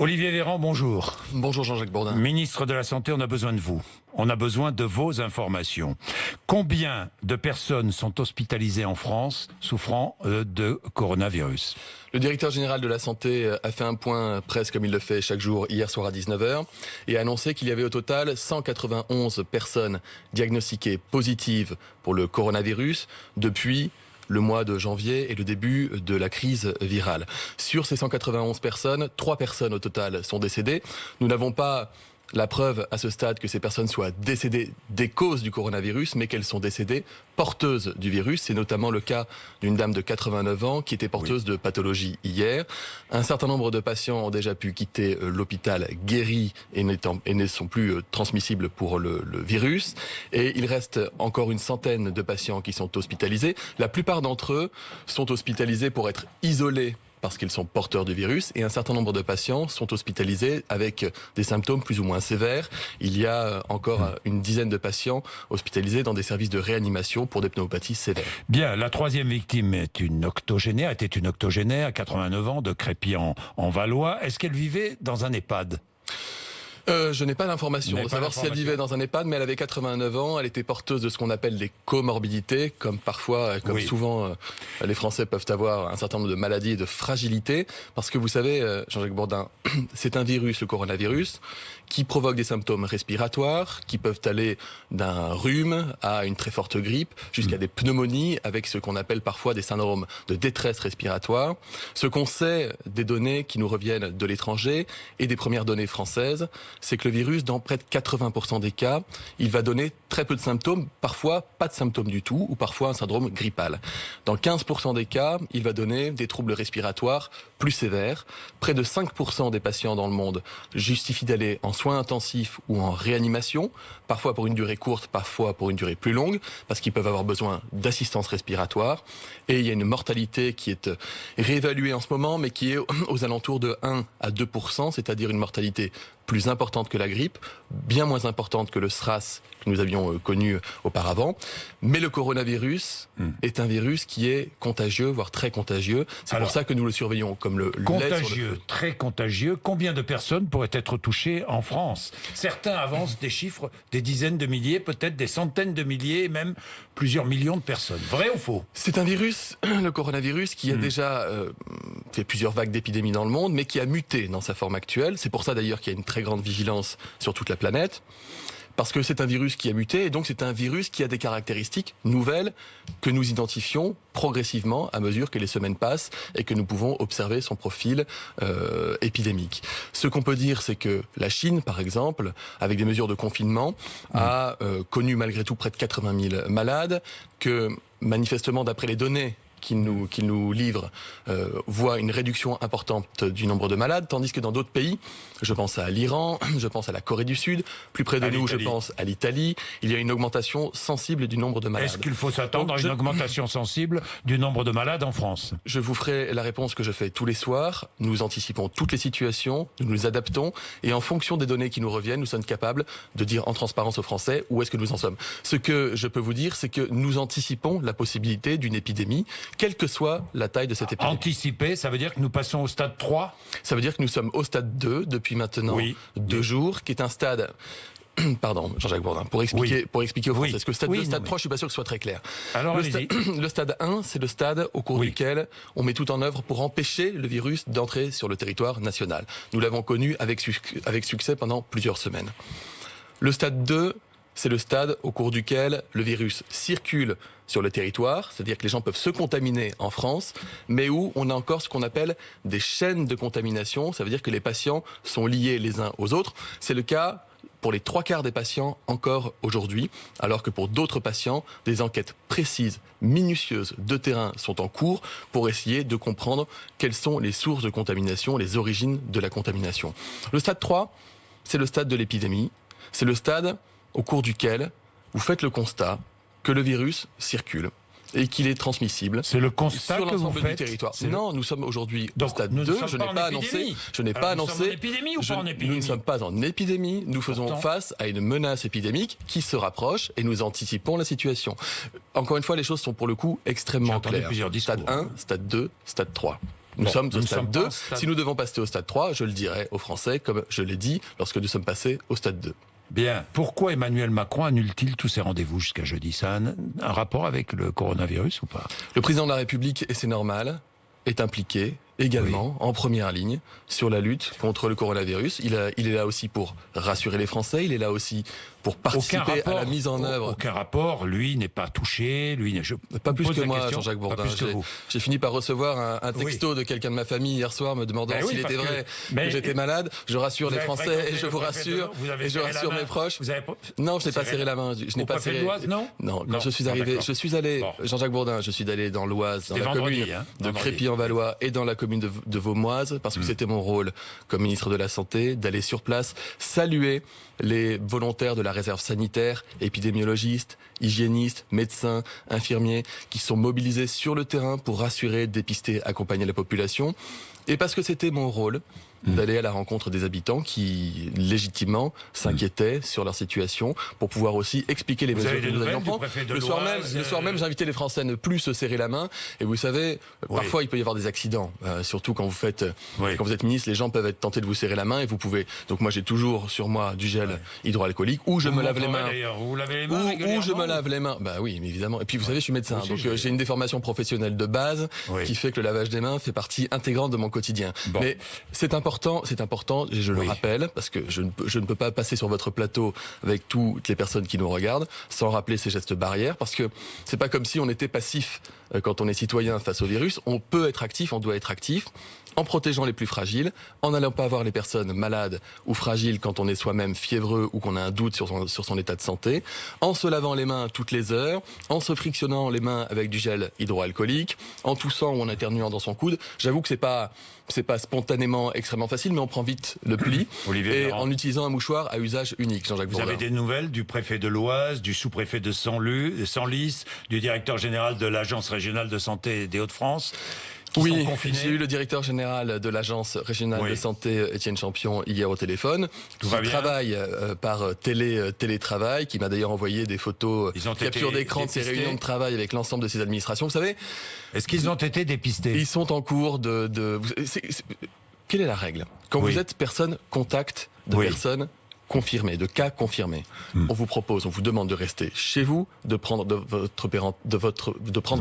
Olivier Véran, bonjour. Bonjour Jean-Jacques Bourdin. Ministre de la Santé, on a besoin de vous. On a besoin de vos informations. Combien de personnes sont hospitalisées en France souffrant de coronavirus? Le directeur général de la Santé a fait un point presse comme il le fait chaque jour hier soir à 19h et a annoncé qu'il y avait au total 191 personnes diagnostiquées positives pour le coronavirus depuis le mois de janvier et le début de la crise virale. Sur ces 191 personnes, 3 personnes au total sont décédées. Nous n'avons pas la preuve à ce stade que ces personnes soient décédées des causes du coronavirus, mais qu'elles sont décédées porteuses du virus. C'est notamment le cas d'une dame de 89 ans qui était porteuse de pathologie hier. Un certain nombre de patients ont déjà pu quitter l'hôpital guéris et ne sont plus transmissibles pour le virus. Et il reste encore une centaine de patients qui sont hospitalisés. La plupart d'entre eux sont hospitalisés pour être isolés parce qu'ils sont porteurs du virus, et un certain nombre de patients sont hospitalisés avec des symptômes plus ou moins sévères. Il y a encore une dizaine de patients hospitalisés dans des services de réanimation pour des pneumopathies sévères. Bien, la troisième victime était une octogénaire, 89 ans, de Crépy en Valois. Est-ce qu'elle vivait dans un EHPAD ? Je n'ai pas d'informations de savoir si elle vivait dans un EHPAD, mais elle avait 89 ans, elle était porteuse de ce qu'on appelle des comorbidités, comme souvent, les Français peuvent avoir un certain nombre de maladies et de fragilités, parce que vous savez, Jean-Jacques Bourdin, c'est un virus, le coronavirus, qui provoque des symptômes respiratoires, qui peuvent aller d'un rhume à une très forte grippe, jusqu'à des pneumonies, avec ce qu'on appelle parfois des syndromes de détresse respiratoire. Ce qu'on sait des données qui nous reviennent de l'étranger et des premières données françaises, c'est que le virus, dans près de 80% des cas, il va donner très peu de symptômes, parfois pas de symptômes du tout, ou parfois un syndrome grippal. Dans 15% des cas, il va donner des troubles respiratoires plus sévères. Près de 5% des patients dans le monde justifient d'aller en soins intensifs ou en réanimation, parfois pour une durée courte, parfois pour une durée plus longue, parce qu'ils peuvent avoir besoin d'assistance respiratoire. Et il y a une mortalité qui est réévaluée en ce moment, mais qui est aux alentours de 1 à 2%, c'est-à-dire une mortalité plus importante que la grippe, bien moins importante que le SRAS que nous avions connu auparavant. Mais le coronavirus est un virus qui est contagieux, voire très contagieux. C'est pour ça que nous le surveillons comme le lait sur le feu. Très contagieux. Combien de personnes pourraient être touchées en France? Certains avancent des chiffres, des dizaines de milliers, peut-être des centaines de milliers, même plusieurs millions de personnes. Vrai ou faux? C'est un virus, le coronavirus, qui a déjà fait plusieurs vagues d'épidémies dans le monde, mais qui a muté dans sa forme actuelle. C'est pour ça d'ailleurs qu'il y a une très grande vigilance sur toute la planète. Parce que c'est un virus qui a muté, et donc c'est un virus qui a des caractéristiques nouvelles que nous identifions progressivement à mesure que les semaines passent et que nous pouvons observer son profil épidémique. Ce qu'on peut dire, c'est que la Chine, par exemple, avec des mesures de confinement, a connu malgré tout près de 80 000 malades, que manifestement, d'après les données qui nous livre voit une réduction importante du nombre de malades, tandis que dans d'autres pays, je pense à l'Iran, je pense à la Corée du Sud, plus près de nous, je pense à l'Italie, il y a une augmentation sensible du nombre de malades. Est-ce qu'il faut s'attendre à une augmentation sensible du nombre de malades en France? Je vous ferai la réponse que je fais tous les soirs. Nous anticipons toutes les situations, nous nous adaptons, et en fonction des données qui nous reviennent, nous sommes capables de dire en transparence aux Français où est-ce que nous en sommes. Ce que je peux vous dire, c'est que nous anticipons la possibilité d'une épidémie, quelle que soit la taille de cette épidémie. Anticiper, ça veut dire que nous passons au stade 3 ? Ça veut dire que nous sommes au stade 2 depuis maintenant 2 jours, qui est un stade... Pardon, Jean-Jacques Bourdin, pour expliquer aux Français. Est-ce que le stade 2, le stade 3, je suis pas sûr que ce soit très clair. Alors le stade 1, c'est le stade au cours duquel on met tout en œuvre pour empêcher le virus d'entrer sur le territoire national. Nous l'avons connu avec succès pendant plusieurs semaines. Le stade 2, c'est le stade au cours duquel le virus circule sur le territoire, c'est-à-dire que les gens peuvent se contaminer en France, mais où on a encore ce qu'on appelle des chaînes de contamination, ça veut dire que les patients sont liés les uns aux autres. C'est le cas pour les 3/4 des patients encore aujourd'hui, alors que pour d'autres patients, des enquêtes précises, minutieuses de terrain sont en cours pour essayer de comprendre quelles sont les sources de contamination, les origines de la contamination. Le stade 3, c'est le stade de l'épidémie, c'est le stade au cours duquel vous faites le constat que le virus circule et qu'il est transmissible. C'est le constat sur que vous l'ensemble du faites. territoire. Non, nous sommes aujourd'hui au stade 2. Je n'ai pas annoncé. Je n'ai pas annoncé. Nous sommes en épidémie ou pas en épidémie ? Nous ne sommes pas en épidémie. Nous faisons face à une menace épidémique qui se rapproche et nous anticipons la situation. Encore une fois, les choses sont pour le coup extrêmement claires. Stade 1, stade 2, stade 3. Nous sommes au stade 2. Si nous devons passer au stade 3, je le dirai aux Français, comme je l'ai dit lorsque nous sommes passés au stade 2. Bien. Pourquoi Emmanuel Macron annule-t-il tous ses rendez-vous jusqu'à jeudi? Ça a un rapport avec le coronavirus ou pas? Le président de la République, et c'est normal, est impliqué également en première ligne sur la lutte contre le coronavirus. Il est là aussi pour rassurer les Français, il est là aussi pour participer à la mise en œuvre. Aucun rapport, lui n'est pas touché, pas plus que moi, Jean-Jacques Bourdin. J'ai fini par recevoir un texto de quelqu'un de ma famille hier soir me demandant s'il était vrai que j'étais malade. Je rassure les Français et je vous rassure et je rassure mes proches. Non, je n'ai pas serré la main. Je n'ai pas serré. Non, quand je suis arrivé, je suis allé, Jean-Jacques Bourdin, je suis allé dans l'Oise, dans la commune de Crépy-en-Valois et dans la commune de Vaumoise, parce que c'était mon rôle comme ministre de la Santé d'aller sur place saluer les volontaires de la réserve sanitaire, épidémiologistes, hygiénistes, médecins, infirmiers, qui sont mobilisés sur le terrain pour rassurer, dépister, accompagner la population. Et parce que c'était mon rôle d'aller à la rencontre des habitants qui, légitimement, s'inquiétaient sur leur situation pour pouvoir aussi expliquer les mesures que nous avions prises. Le soir même, j'invitais les Français à ne plus se serrer la main. Et vous savez, parfois, il peut y avoir des accidents. Surtout quand vous êtes ministre, les gens peuvent être tentés de vous serrer la main et vous pouvez. Donc moi, j'ai toujours sur moi du gel hydroalcoolique ou je me lave les mains. Vous lavez les mains ou je me lave les mains. Bah oui, mais évidemment. Et puis vous savez, je suis médecin. Donc j'ai une déformation professionnelle de base qui fait que le lavage des mains fait partie intégrante de mon quotidien. Mais c'est important, et je le rappelle, parce que je ne peux pas passer sur votre plateau avec toutes les personnes qui nous regardent sans rappeler ces gestes barrières, parce que c'est pas comme si on était passif quand on est citoyen face au virus. On peut être actif, on doit être actif, en protégeant les plus fragiles, en n'allant pas voir les personnes malades ou fragiles quand on est soi-même fiévreux ou qu'on a un doute sur son état de santé, en se lavant les mains toutes les heures, en se frictionnant les mains avec du gel hydroalcoolique, en toussant ou en éternuant dans son coude. J'avoue que c'est pas spontanément extrêmement facile, mais on prend vite le pli. Et en utilisant un mouchoir à usage unique, Jean-Jacques Bourdin. Vous avez des nouvelles du préfet de l'Oise, du sous-préfet de Senlis, du directeur général de l'Agence régionale de santé des Hauts-de-France? Oui, j'ai eu le directeur général de l'agence régionale de santé, Étienne Champion, hier au téléphone, qui travaille par télétravail, qui m'a d'ailleurs envoyé des photos capture d'écran de ses réunions de travail avec l'ensemble de ses administrations. Vous savez, est-ce qu'ils ont été dépistés? Ils sont en cours quelle est la règle? Quand vous êtes personne contact de personnes confirmé, de cas confirmés. On vous demande de rester chez vous, de prendre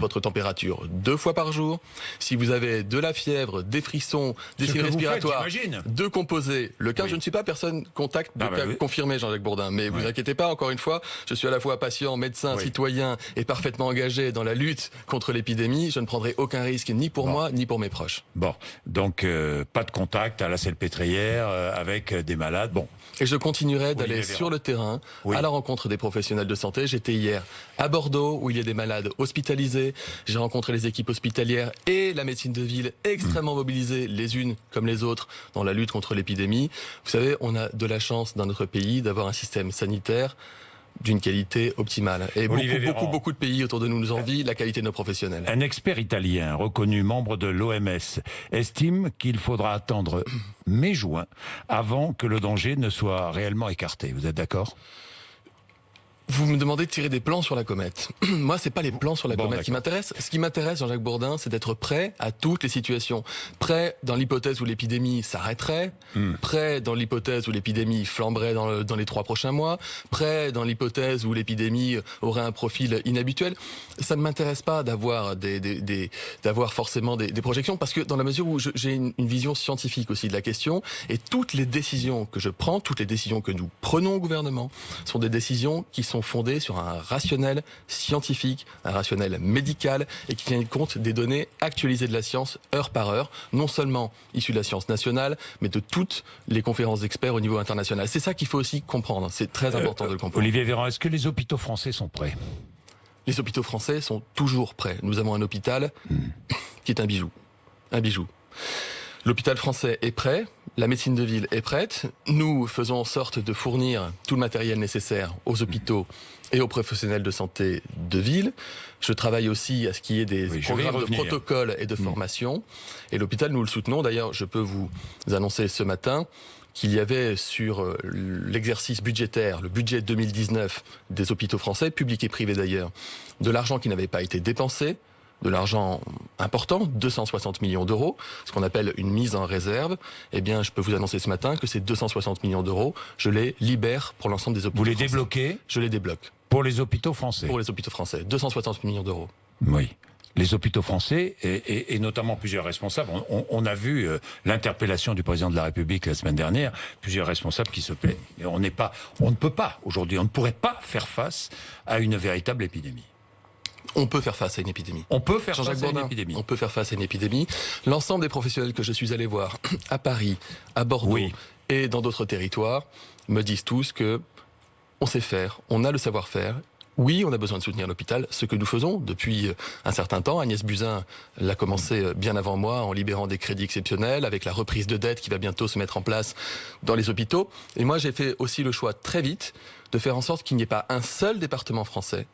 votre température 2 fois par jour. Si vous avez de la fièvre, des frissons, des signes respiratoires, de composer le cas. Je ne suis pas personne contact de cas confirmé, Jean-Jacques Bourdin, mais vous inquiétez pas, encore une fois, je suis à la fois patient, médecin, citoyen et parfaitement engagé dans la lutte contre l'épidémie. Je ne prendrai aucun risque ni pour moi, ni pour mes proches. Bon, donc pas de contact à la Salpêtrière avec des malades. Bon. Et je continuerai d'aller sur le terrain, à la rencontre des professionnels de santé. J'étais hier à Bordeaux, où il y a des malades hospitalisés. J'ai rencontré les équipes hospitalières et la médecine de ville extrêmement mobilisées, les unes comme les autres, dans la lutte contre l'épidémie. Vous savez, on a de la chance dans notre pays d'avoir un système sanitaire d'une qualité optimale. Et beaucoup de pays autour de nous nous envient la qualité de nos professionnels. Un expert italien, reconnu membre de l'OMS, estime qu'il faudra attendre mai-juin avant que le danger ne soit réellement écarté. Vous êtes d'accord ? Vous me demandez de tirer des plans sur la comète. Moi, c'est pas les plans sur la comète qui m'intéressent. Ce qui m'intéresse, Jean-Jacques Bourdin, c'est d'être prêt à toutes les situations. Prêt dans l'hypothèse où l'épidémie s'arrêterait, prêt dans l'hypothèse où l'épidémie flamberait dans les 3 prochains mois, prêt dans l'hypothèse où l'épidémie aurait un profil inhabituel. Ça ne m'intéresse pas d'avoir d'avoir forcément des projections, parce que dans la mesure où j'ai une vision scientifique aussi de la question, et toutes les décisions que je prends, toutes les décisions que nous prenons au gouvernement, sont des décisions qui sont fondées sur un rationnel scientifique, un rationnel médical, et qui tient compte des données actualisées de la science heure par heure, non seulement issues de la science nationale, mais de toutes les conférences d'experts au niveau international. C'est ça qu'il faut aussi comprendre, c'est très important de le comprendre. Olivier Véran, est-ce que les hôpitaux français sont prêts ? Les hôpitaux français sont toujours prêts. Nous avons un hôpital qui est un bijou. Un bijou. L'hôpital français est prêt, la médecine de ville est prête. Nous faisons en sorte de fournir tout le matériel nécessaire aux hôpitaux et aux professionnels de santé de ville. Je travaille aussi à ce qu'il y ait des programmes de protocole et de formation. Et l'hôpital, nous le soutenons. D'ailleurs, je peux vous annoncer ce matin qu'il y avait sur l'exercice budgétaire, le budget 2019 des hôpitaux français, publics et privés d'ailleurs, de l'argent qui n'avait pas été dépensé de l'argent important, 260 millions d'euros, ce qu'on appelle une mise en réserve. Eh bien, je peux vous annoncer ce matin que ces 260 millions d'euros, je les libère pour l'ensemble des hôpitaux. Vous les français. débloquez? Je les débloque. Pour les hôpitaux français? Pour les hôpitaux français. 260 millions d'euros. Oui. Les hôpitaux français, et notamment plusieurs responsables, on a vu l'interpellation du président de la République la semaine dernière, plusieurs responsables qui se plaignent. Et on ne peut pas, aujourd'hui, on ne pourrait pas faire face à une véritable épidémie. On peut faire face à une épidémie. On peut faire face à Bourdin, une épidémie. On peut faire face à une épidémie. L'ensemble des professionnels que je suis allé voir à Paris, à Bordeaux et dans d'autres territoires me disent tous que on sait faire, on a le savoir-faire. Oui, on a besoin de soutenir l'hôpital, ce que nous faisons depuis un certain temps. Agnès Buzyn l'a commencé bien avant moi en libérant des crédits exceptionnels, avec la reprise de dette qui va bientôt se mettre en place dans les hôpitaux. Et moi, j'ai fait aussi le choix très vite de faire en sorte qu'il n'y ait pas un seul département français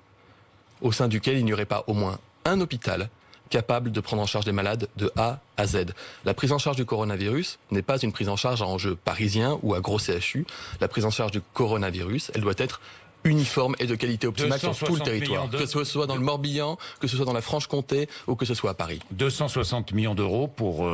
au sein duquel il n'y aurait pas au moins un hôpital capable de prendre en charge des malades de A à Z. La prise en charge du coronavirus n'est pas une prise en charge à enjeu parisien ou à gros CHU. La prise en charge du coronavirus, elle doit être uniforme et de qualité optimale sur tout le territoire, que ce soit dans le Morbihan, que ce soit dans la Franche-Comté ou que ce soit à Paris. 260 millions d'euros pour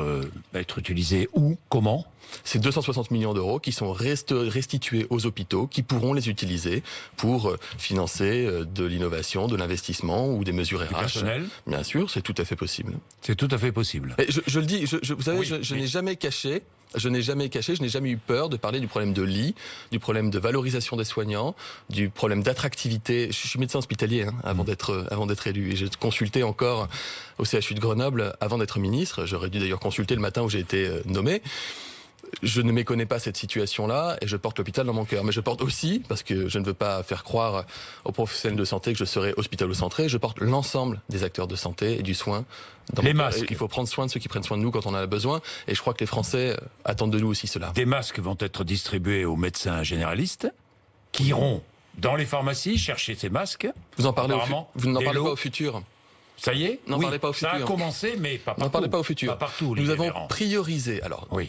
être utilisés où, comment? C'est 260 millions d'euros qui sont restitués aux hôpitaux, qui pourront les utiliser pour financer de l'innovation, de l'investissement ou des mesures RH. Du personnel? Bien sûr, c'est tout à fait possible. C'est tout à fait possible. Et je le dis, vous savez, je n'ai jamais caché. Je n'ai jamais eu peur de parler du problème de lits, du problème de valorisation des soignants, du problème d'attractivité. Je suis médecin hospitalier avant d'être élu et j'ai consulté encore au CHU de Grenoble avant d'être ministre. J'aurais dû d'ailleurs consulter le matin où j'ai été nommé. Je ne méconnais pas cette situation-là et je porte l'hôpital dans mon cœur. Mais je porte aussi, parce que je ne veux pas faire croire aux professionnels de santé que je serai hospitalo-centré, je porte l'ensemble des acteurs de santé et du soin. Les masques. Il faut prendre soin de ceux qui prennent soin de nous quand on en a besoin. Et je crois que les Français attendent de nous aussi cela. Des masques vont être distribués aux médecins généralistes qui iront dans les pharmacies chercher ces masques. Vous n'en parlez pas au futur. Ça y est? N'en parlez pas au futur. Ça a commencé, mais pas partout. N'en parlez pas au futur. Pas partout. Nous avons priorisé,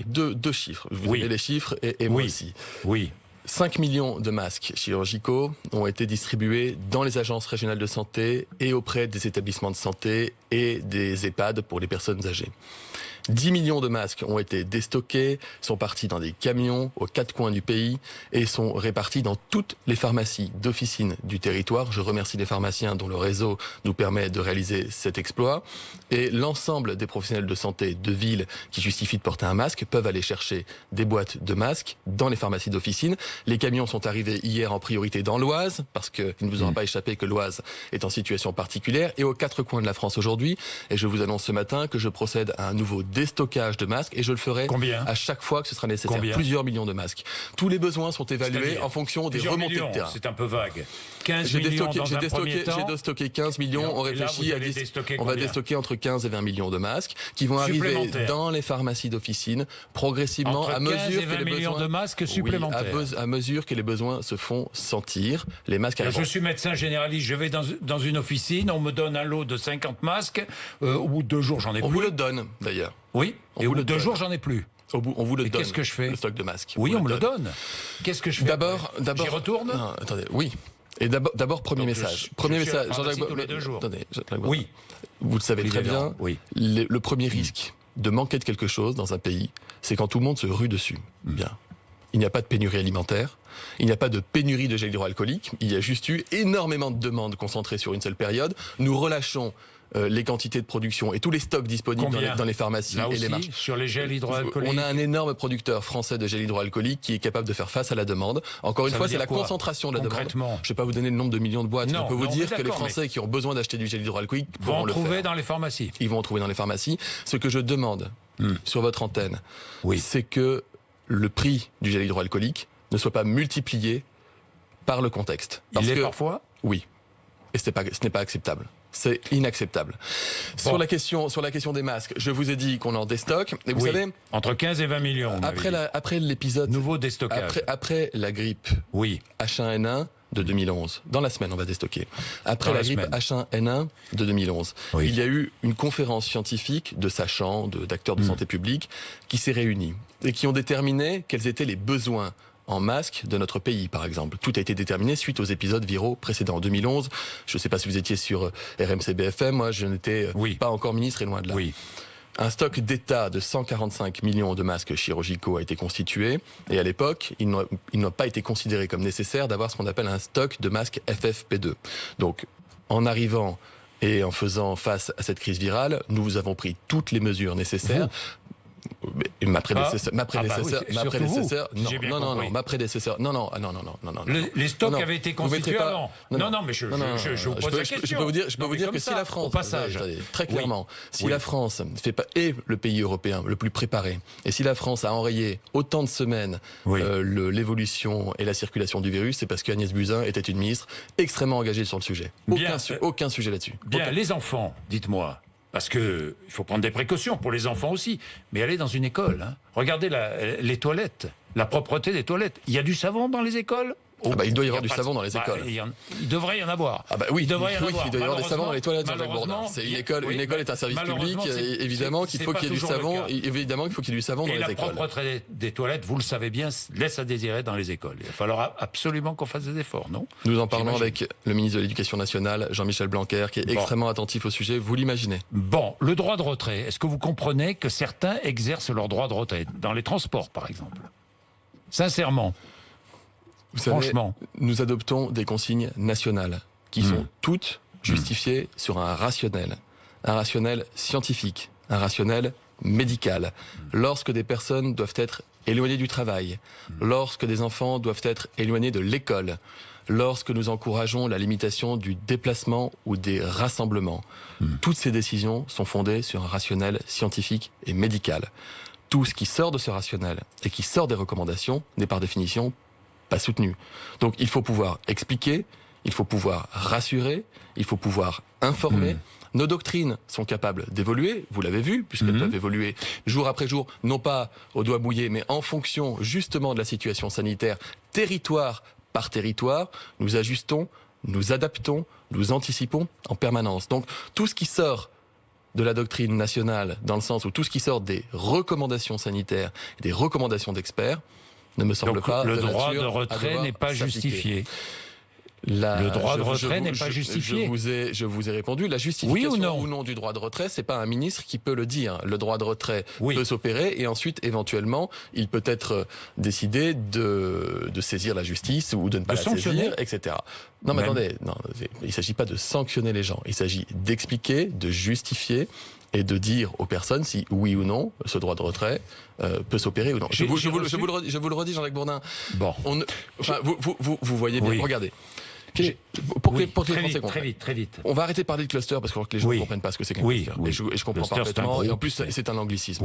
deux chiffres. Vous avez les chiffres et moi aussi. Oui. 5 millions de masques chirurgicaux ont été distribués dans les agences régionales de santé et auprès des établissements de santé et des EHPAD pour les personnes âgées. 10 millions de masques ont été déstockés, sont partis dans des camions aux 4 coins du pays et sont répartis dans toutes les pharmacies d'officine du territoire. Je remercie les pharmaciens dont le réseau nous permet de réaliser cet exploit. Et l'ensemble des professionnels de santé de ville qui justifient de porter un masque peuvent aller chercher des boîtes de masques dans les pharmacies d'officine. Les camions sont arrivés hier en priorité dans l'Oise, parce qu'il ne vous aura pas échappé que l'Oise est en situation particulière, et aux 4 coins de la France aujourd'hui. Et je vous annonce ce matin que je procède à un nouveau déstockage de masques et je le ferai à chaque fois que ce sera nécessaire. Plusieurs millions de masques. Tous les besoins sont évalués en fonction des remontées de terrain. C'est un peu vague. 15 millions dans un premier temps. J'ai déstocké 15 millions. On réfléchit on va déstocker entre 15 et 20 millions de masques qui vont arriver dans les pharmacies d'officine progressivement à mesure que les besoins de masques supplémentaires. À mesure que les besoins se font sentir. Les masques arrivent. Je suis médecin généraliste. Je vais dans une officine. On me donne un lot de 50 masques. Au bout de 2 jours, j'en ai plus. On vous le donne d'ailleurs. Oui, et au bout de 2 jours, j'en ai plus. On vous le donne. Qu'est-ce que je fais? Le stock de masques. Oui, on me le donne. Qu'est-ce que je fais? D'abord, j'y retourne? Non, attendez, oui. Et d'abord, premier message. Premier message. Jean-Jacques, tous les 2 jours. Attendez, oui. Vous le savez très bien. Oui. Le premier risque de manquer de quelque chose dans un pays, c'est quand tout le monde se rue dessus. Bien. Il n'y a pas de pénurie alimentaire. Il n'y a pas de pénurie de gel hydroalcoolique. Il y a juste eu énormément de demandes concentrées sur une seule période. Nous relâchons les quantités de production et tous les stocks disponibles dans les pharmacies et les marchés. Sur les gels hydroalcooliques. On a un énorme producteur français de gel hydroalcoolique qui est capable de faire face à la demande. Encore une fois, c'est la concentration de la demande. Je ne vais pas vous donner le nombre de millions de boîtes. Je peux vous dire que les Français qui ont besoin d'acheter du gel hydroalcoolique vont le trouver dans les pharmacies. Ils vont en trouver dans les pharmacies. Ce que je demande sur votre antenne, c'est que le prix du gel hydroalcoolique ne soit pas multiplié par le contexte. Il l'est parfois ? Oui. Et ce n'est pas acceptable. C'est inacceptable. Sur la question des masques, je vous ai dit qu'on en déstocke. Et vous savez, entre 15 et 20 millions. Après l'épisode. Nouveau déstockage. Après la grippe H1N1 de 2011. Dans la semaine, on va déstocker. Après la grippe H1N1 de 2011. Il y a eu une conférence scientifique de sachants, d'acteurs de santé publique, qui s'est réunie et qui ont déterminé quels étaient les besoins en masques de notre pays, par exemple. Tout a été déterminé suite aux épisodes viraux précédents. En 2011, je ne sais pas si vous étiez sur RMC BFM, moi je n'étais pas encore ministre et loin de là. Oui. Un stock d'État de 145 millions de masques chirurgicaux a été constitué et à l'époque, il n'a pas été considéré comme nécessaire d'avoir ce qu'on appelle un stock de masques FFP2. Donc, en arrivant et en faisant face à cette crise virale, nous avons pris toutes les mesures nécessaires. Ma prédécesseur, ma prédécesseur, Les stocks avaient été constitués avant. Non, mais je vous pose la question. Je peux vous dire que si la France, au passage, très clairement, si la France est le pays européen le plus préparé, et si la France a enrayé autant de semaines l'évolution et la circulation du virus, c'est parce qu'Agnès Buzyn était une ministre extrêmement engagée sur le sujet. Aucun sujet là-dessus. Bien, les enfants, dites-moi. Parce que il faut prendre des précautions pour les enfants aussi. Mais aller dans une école, hein. Regardez les toilettes, la propreté des toilettes. Il y a du savon dans les écoles ? Il doit y avoir du savon dans les écoles. Il devrait y en avoir. Il devrait y avoir des savons dans les toilettes, Jean-Jacques Bourdin. C'est une école est un service public. Évidemment qu'il faut qu'il y ait du savon. Évidemment qu'il faut qu'il y ait du savon dans les écoles. Et la propreté des toilettes, vous le savez bien, laisse à désirer dans les écoles. Il va falloir absolument qu'on fasse des efforts, non ? Nous en parlons avec le ministre de l'Éducation nationale, Jean-Michel Blanquer, qui est extrêmement attentif au sujet. Vous l'imaginez ? Bon, le droit de retrait. Est-ce que vous comprenez que certains exercent leur droit de retrait dans les transports, par exemple ? Sincèrement. Vous savez, nous adoptons des consignes nationales qui sont toutes justifiées sur un rationnel scientifique, un rationnel médical. Lorsque des personnes doivent être éloignées du travail, lorsque des enfants doivent être éloignés de l'école, lorsque nous encourageons la limitation du déplacement ou des rassemblements, toutes ces décisions sont fondées sur un rationnel scientifique et médical. Tout ce qui sort de ce rationnel et qui sort des recommandations n'est par définition pas soutenu. Donc il faut pouvoir expliquer, il faut pouvoir rassurer, il faut pouvoir informer. Nos doctrines sont capables d'évoluer, vous l'avez vu, puisqu'elles peuvent évoluer jour après jour, non pas au doigt mouillé, mais en fonction justement de la situation sanitaire, territoire par territoire. Nous ajustons, nous adaptons, nous anticipons en permanence. Donc tout ce qui sort de la doctrine nationale, dans le sens où tout ce qui sort des recommandations sanitaires, des recommandations d'experts, ne me semble pas. Le droit de retrait n'est pas justifié. Le droit de retrait n'est pas justifié. Je vous ai répondu. La justification ou non du droit de retrait, c'est pas un ministre qui peut le dire. Le droit de retrait peut s'opérer et ensuite, éventuellement, il peut être décidé de saisir la justice ou de ne pas la saisir, etc. Non, mais attendez, il ne s'agit pas de sanctionner les gens. Il s'agit d'expliquer, de justifier et de dire aux personnes si oui ou non ce droit de retrait peut s'opérer ou non. Je vous le redis, Jean-Jacques Bourdin. Bon. Vous voyez bien. Regardez. Pour que les Français comprennent. Très vite. On va arrêter de parler de cluster parce que les gens ne comprennent pas ce que c'est qu'un cluster. Et je comprends parfaitement. Et en plus, c'est un anglicisme.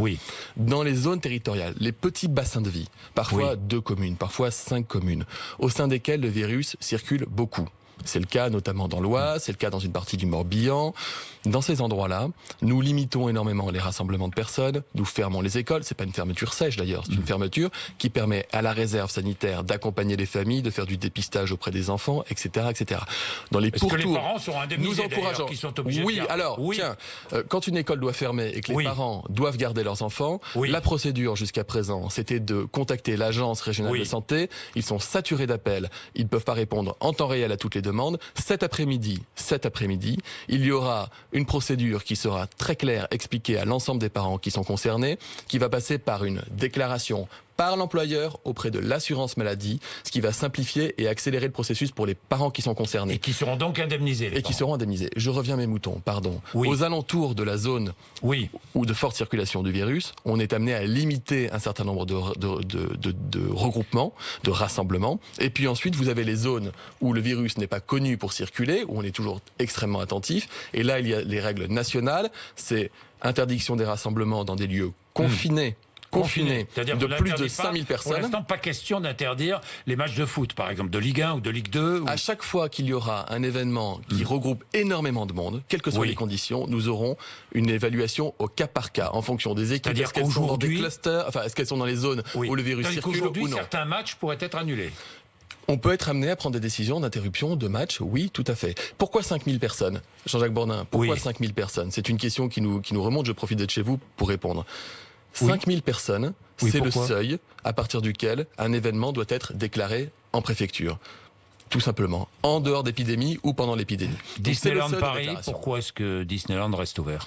Dans les zones territoriales, les petits bassins de vie, parfois 2 communes, parfois 5 communes, au sein desquels le virus circule beaucoup. C'est le cas notamment dans l'Oise, c'est le cas dans une partie du Morbihan. Dans ces endroits-là, nous limitons énormément les rassemblements de personnes, nous fermons les écoles, c'est pas une fermeture sèche d'ailleurs, c'est une fermeture qui permet à la réserve sanitaire d'accompagner les familles, de faire du dépistage auprès des enfants, etc., etc. Dans les pourtours, que les parents seront indemnisés, nous encourageons. Qui sont obligés de garder. Tiens, quand une école doit fermer et que les parents doivent garder leurs enfants, la procédure jusqu'à présent, c'était de contacter l'agence régionale de santé. Ils sont saturés d'appels, ils ne peuvent pas répondre en temps réel à toutes les demandes. Cet après-midi, il y aura une procédure qui sera très claire, expliquée à l'ensemble des parents qui sont concernés, qui va passer par une déclaration par l'employeur auprès de l'assurance maladie, ce qui va simplifier et accélérer le processus pour les parents qui sont concernés. Et qui seront donc indemnisés. Je reviens à mes moutons, pardon. Aux alentours de la zone ou de forte circulation du virus, on est amené à limiter un certain nombre de regroupements, de rassemblements. Et puis ensuite, vous avez les zones où le virus n'est pas connu pour circuler, où on est toujours extrêmement attentif. Et là, il y a les règles nationales. C'est interdiction des rassemblements dans des lieux confinés. C'est-à-dire de plus de 5000 personnes. Pour l'instant, pas question d'interdire les matchs de foot, par exemple, de Ligue 1 ou de Ligue 2. À chaque fois qu'il y aura un événement qui regroupe énormément de monde, quelles que soient les conditions, nous aurons une évaluation au cas par cas, en fonction des équipes. C'est-à-dire est-ce qu'elles sont dans des clusters, est-ce qu'elles sont dans les zones où le virus circule ou non. Certains matchs pourraient être annulés. On peut être amené à prendre des décisions d'interruption de match, oui, tout à fait. Pourquoi 5000 personnes, Jean-Jacques Bourdin? Pourquoi 5000 personnes? C'est une question qui nous remonte, je profite d'être chez vous pour répondre. 5000 personnes, Oui, c'est le pourquoi seuil à partir duquel un événement doit être déclaré en préfecture. Tout simplement, en dehors d'épidémie ou pendant l'épidémie. Disneyland Paris, pourquoi est-ce que Disneyland reste ouvert?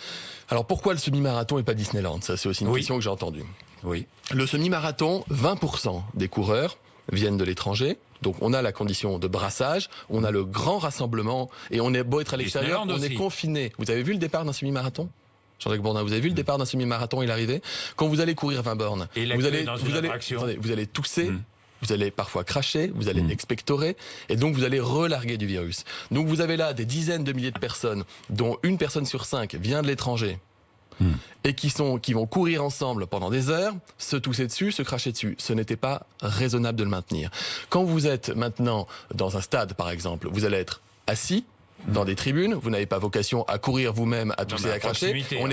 Alors pourquoi le semi-marathon et pas Disneyland? Ça, c'est aussi une question que j'ai entendue. Oui. Le semi-marathon, 20% des coureurs viennent de l'étranger. Donc on a la condition de brassage, on a le grand rassemblement, et on est beau être à l'extérieur, on est confiné. Vous avez vu le départ d'un semi-marathon? Jean-Jacques Bourdin, vous avez vu le départ d'un semi-marathon et l'arrivée? Quand vous allez courir 20 bornes, vous allez tousser, vous allez parfois cracher, vous allez expectorer, et donc vous allez relarguer du virus. Donc vous avez là des dizaines de milliers de personnes, dont une personne sur 5 vient de l'étranger, et qui vont courir ensemble pendant des heures, se tousser dessus, se cracher dessus. Ce n'était pas raisonnable de le maintenir. Quand vous êtes maintenant dans un stade, par exemple, vous allez être assis dans des tribunes, vous n'avez pas vocation à courir vous-même, à tousser, à cracher. On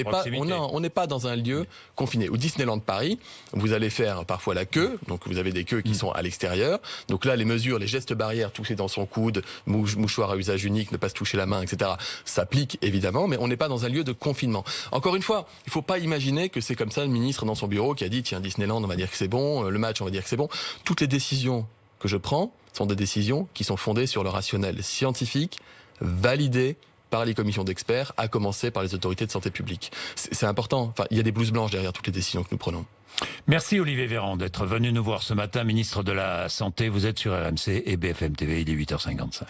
n'est pas dans un lieu confiné. Au Disneyland Paris, vous allez faire parfois la queue, donc vous avez des queues qui sont à l'extérieur. Donc là, les mesures, les gestes barrières, tousser dans son coude, mouchoir à usage unique, ne pas se toucher la main, etc., s'appliquent évidemment, mais on n'est pas dans un lieu de confinement. Encore une fois, il ne faut pas imaginer que c'est comme ça le ministre dans son bureau qui a dit, tiens, Disneyland, on va dire que c'est bon, le match, on va dire que c'est bon. Toutes les décisions que je prends sont des décisions qui sont fondées sur le rationnel scientifique, validé par les commissions d'experts, à commencer par les autorités de santé publique. C'est important. Enfin, il y a des blouses blanches derrière toutes les décisions que nous prenons. Merci Olivier Véran d'être venu nous voir ce matin, ministre de la Santé. Vous êtes sur RMC et BFM TV, il est 8h55.